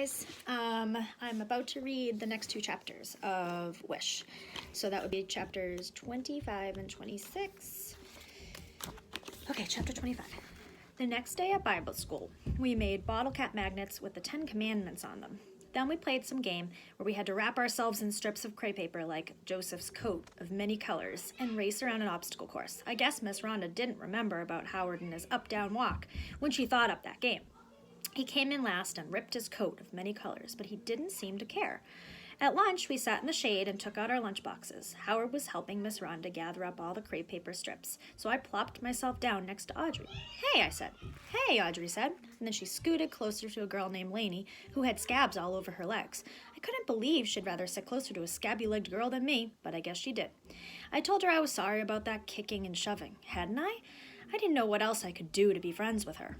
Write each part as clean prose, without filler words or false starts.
guys. I'm about to read the next two chapters of Wish. So that would be chapters 25 and 26. Okay, chapter 25. The next day at Bible school, we made bottle cap magnets with the 10 Commandments on them. Then we played some game where we had to wrap ourselves in strips of crepe paper like Joseph's coat of many colors and race around an obstacle course. I guess Miss Rhonda didn't remember about Howard and his up-down walk when she thought up that game. He came in last and ripped his coat of many colors, but he didn't seem to care. At lunch, we sat in the shade and took out our lunch boxes. Howard was helping Miss Rhonda gather up all the crepe paper strips, so I plopped myself down next to Audrey. "Hey," I said. "Hey," Audrey said, and then she scooted closer to a girl named Lainey, who had scabs all over her legs. I couldn't believe she'd rather sit closer to a scabby-legged girl than me, but I guess she did. I told her I was sorry about that kicking and shoving, hadn't I? I didn't know what else I could do to be friends with her.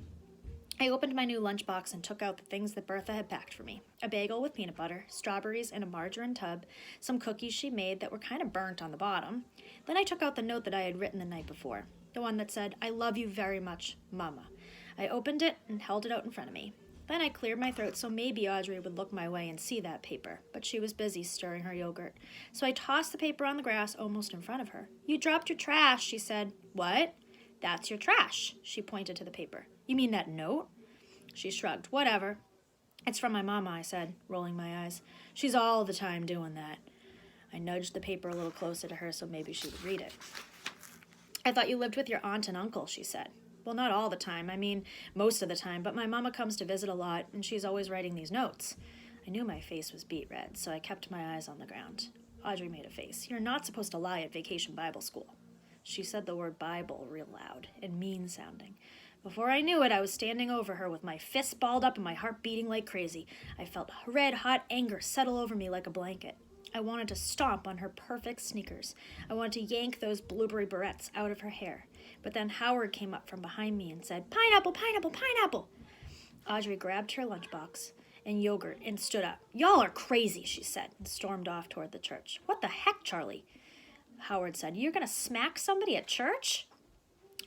I opened my new lunchbox and took out the things that Bertha had packed for me. A bagel with peanut butter, strawberries in a margarine tub, some cookies she made that were kind of burnt on the bottom. Then I took out the note that I had written the night before, the one that said, "I love you very much, Mama." I opened it and held it out in front of me. Then I cleared my throat so maybe Audrey would look my way and see that paper, but she was busy stirring her yogurt. So I tossed the paper on the grass almost in front of her. "You dropped your trash," she said. "What?" "That's your trash," she pointed to the paper. "You mean that note?" She shrugged. "Whatever." "It's from my mama," I said, rolling my eyes. "She's all the time doing that." I nudged the paper a little closer to her so maybe she would read it. "I thought you lived with your aunt and uncle," she said. "Well, not all the time. I mean, most of the time, but my mama comes to visit a lot, and she's always writing these notes." I knew my face was beet red, so I kept my eyes on the ground. Audrey made a face. "You're not supposed to lie at Vacation Bible School." She said the word Bible real loud and mean-sounding. Before I knew it, I was standing over her with my fists balled up and my heart beating like crazy. I felt red-hot anger settle over me like a blanket. I wanted to stomp on her perfect sneakers. I wanted to yank those blueberry barrettes out of her hair. But then Howard came up from behind me and said, "Pineapple, pineapple, pineapple!" Audrey grabbed her lunchbox and yogurt and stood up. "Y'all are crazy," she said, and stormed off toward the church. "What the heck, Charlie?" Howard said, "You're going to smack somebody at church?"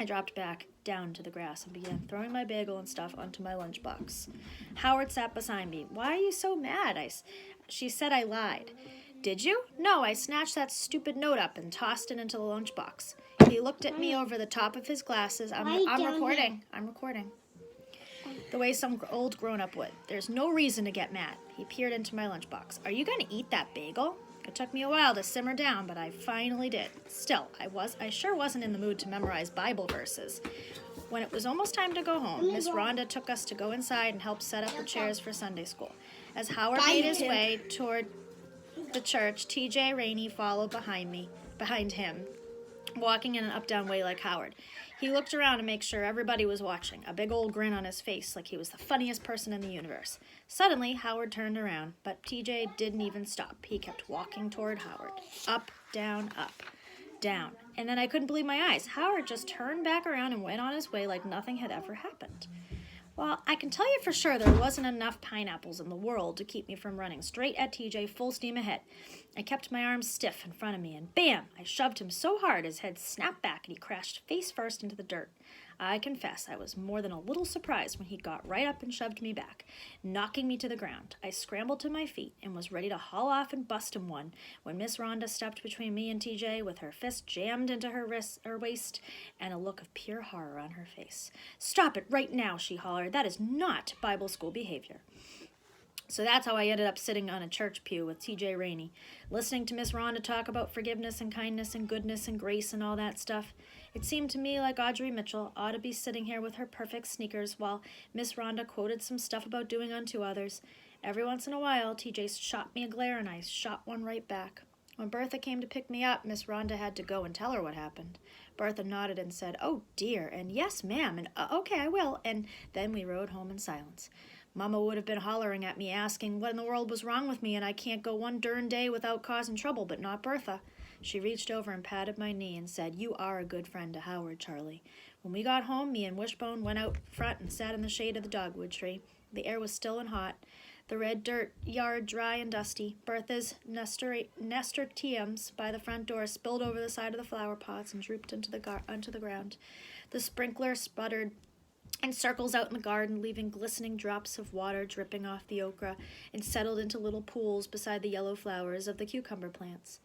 I dropped back down to the grass and began throwing my bagel and stuff onto my lunchbox. Howard sat beside me. "Why are you so mad?" She said I lied. "Did you?" "No, I snatched that stupid note up and tossed it into the lunchbox." He looked at me over the top of his glasses. I'm recording. The way some old grown-up would. "There's no reason to get mad." He peered into my lunchbox. "Are you going to eat that bagel?" It took me a while to simmer down, but I finally did. Still, I sure wasn't in the mood to memorize Bible verses. When it was almost time to go home, Miss Rhonda took us to go inside and help set up the chairs for Sunday school. As Howard made his way toward the church, TJ Rainey followed behind him, walking in an up-down way like Howard. He looked around to make sure everybody was watching, a big old grin on his face like he was the funniest person in the universe. Suddenly, Howard turned around, but TJ didn't even stop. He kept walking toward Howard. Up, down, down. And then I couldn't believe my eyes. Howard just turned back around and went on his way like nothing had ever happened. Well, I can tell you for sure there wasn't enough pineapples in the world to keep me from running straight at TJ full steam ahead. I kept my arms stiff in front of me, and bam! I shoved him so hard his head snapped back and he crashed face first into the dirt. I confess I was more than a little surprised when he got right up and shoved me back, knocking me to the ground. I scrambled to my feet and was ready to haul off and bust him one when Miss Rhonda stepped between me and TJ with her fist jammed into her waist and a look of pure horror on her face. "Stop it right now," she hollered. "That is not Bible school behavior." So that's how I ended up sitting on a church pew with TJ Rainey, listening to Miss Rhonda talk about forgiveness and kindness and goodness and grace and all that stuff. It seemed to me like Audrey Mitchell ought to be sitting here with her perfect sneakers while Miss Rhonda quoted some stuff about doing unto others. Every once in a while, TJ shot me a glare and I shot one right back. When Bertha came to pick me up, Miss Rhonda had to go and tell her what happened. Bertha nodded and said, "Oh dear," and "Yes, ma'am," and "Okay, I will," and then we rode home in silence. Mama would have been hollering at me, asking what in the world was wrong with me, and I can't go one darn day without causing trouble, but not Bertha. She reached over and patted my knee and said, "You are a good friend to Howard, Charlie." When we got home, me and Wishbone went out front and sat in the shade of the dogwood tree. The air was still and hot, the red dirt yard dry and dusty. Bertha's nasturtiums by the front door spilled over the side of the flower pots and drooped onto the ground. The sprinkler sputtered and circles out in the garden, leaving glistening drops of water dripping off the okra and settled into little pools beside the yellow flowers of the cucumber plants.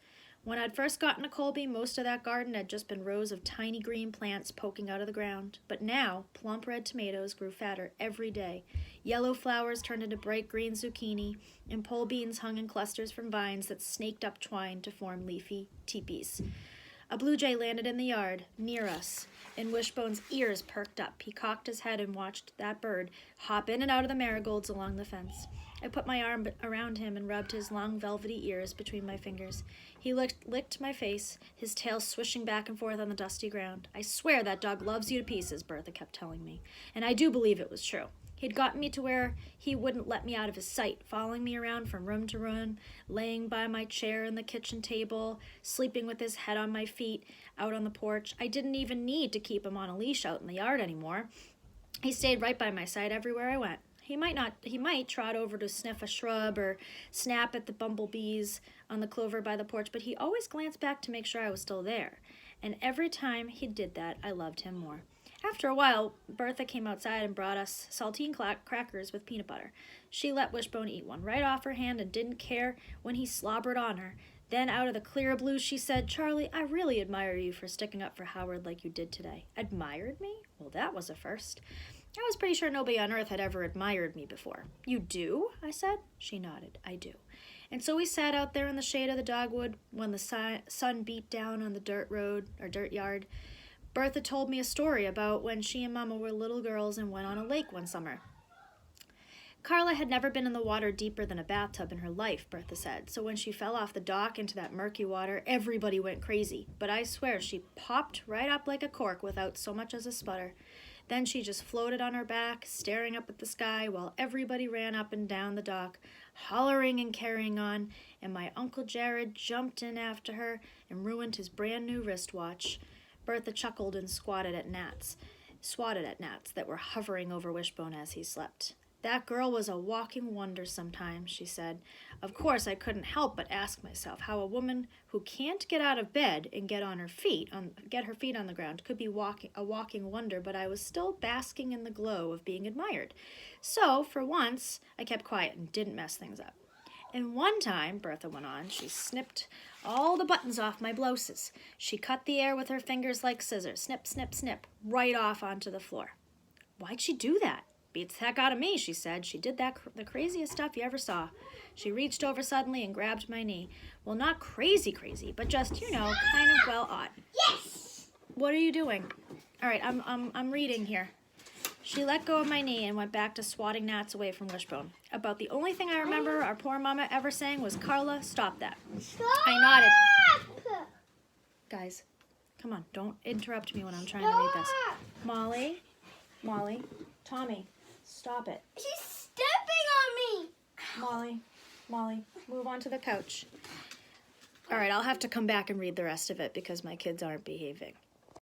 When I'd first gotten to Colby, most of that garden had just been rows of tiny green plants poking out of the ground. But now, plump red tomatoes grew fatter every day. Yellow flowers turned into bright green zucchini, and pole beans hung in clusters from vines that snaked up twine to form leafy teepees. A blue jay landed in the yard, near us, and Wishbone's ears perked up. He cocked his head and watched that bird hop in and out of the marigolds along the fence. I put my arm around him and rubbed his long velvety ears between my fingers. He licked my face, his tail swishing back and forth on the dusty ground. I swear that dog loves you to pieces, Bertha kept telling me, and I do believe it was true. He'd gotten me to where he wouldn't let me out of his sight, following me around from room to room, laying by my chair in the kitchen table, sleeping with his head on my feet, out on the porch. I didn't even need to keep him on a leash out in the yard anymore. He stayed right by my side everywhere I went. He might trot over to sniff a shrub or snap at the bumblebees on the clover by the porch, but he always glanced back to make sure I was still there. And every time he did that, I loved him more. After a while, Bertha came outside and brought us saltine crackers with peanut butter. She let Wishbone eat one right off her hand and didn't care when he slobbered on her. Then, out of the clear blue, she said, "Charlie, I really admire you for sticking up for Howard like you did today." Admired me? Well, that was a first. I was pretty sure nobody on earth had ever admired me before. "You do?" I said. She nodded. "I do." And so we sat out there in the shade of the dogwood when the sun beat down on the dirt yard. Bertha told me a story about when she and Mama were little girls and went on a lake one summer. Carla had never been in the water deeper than a bathtub in her life, Bertha said, so when she fell off the dock into that murky water, everybody went crazy. But I swear she popped right up like a cork without so much as a sputter. Then she just floated on her back, staring up at the sky, while everybody ran up and down the dock, hollering and carrying on, and my Uncle Jared jumped in after her and ruined his brand new wristwatch. Bertha chuckled and swatted at gnats that were hovering over Wishbone as he slept. "That girl was a walking wonder sometimes," she said. Of course, I couldn't help but ask myself how a woman who can't get out of bed and get her feet on the ground could be a walking wonder, but I was still basking in the glow of being admired. So, for once, I kept quiet and didn't mess things up. And one time, Bertha went on, she snipped all the buttons off my blouses. She cut the air with her fingers like scissors, snip, snip, snip, right off onto the floor. "Why'd she do that?" "Beats the heck out of me," she said. "She did the craziest stuff you ever saw." She reached over suddenly and grabbed my knee. Well, not crazy, but just, kind of well-odd. Yes! "What are you doing?" "All right, I'm reading here." She let go of my knee and went back to swatting gnats away from Wishbone. About the only thing I remember our poor mama ever saying was, "Carla, stop that." Stop! I nodded. Guys, come on, don't interrupt me when I'm trying to read this. Molly, Tommy, stop it. She's stepping on me! Molly, move on to the couch. All right, I'll have to come back and read the rest of it because my kids aren't behaving.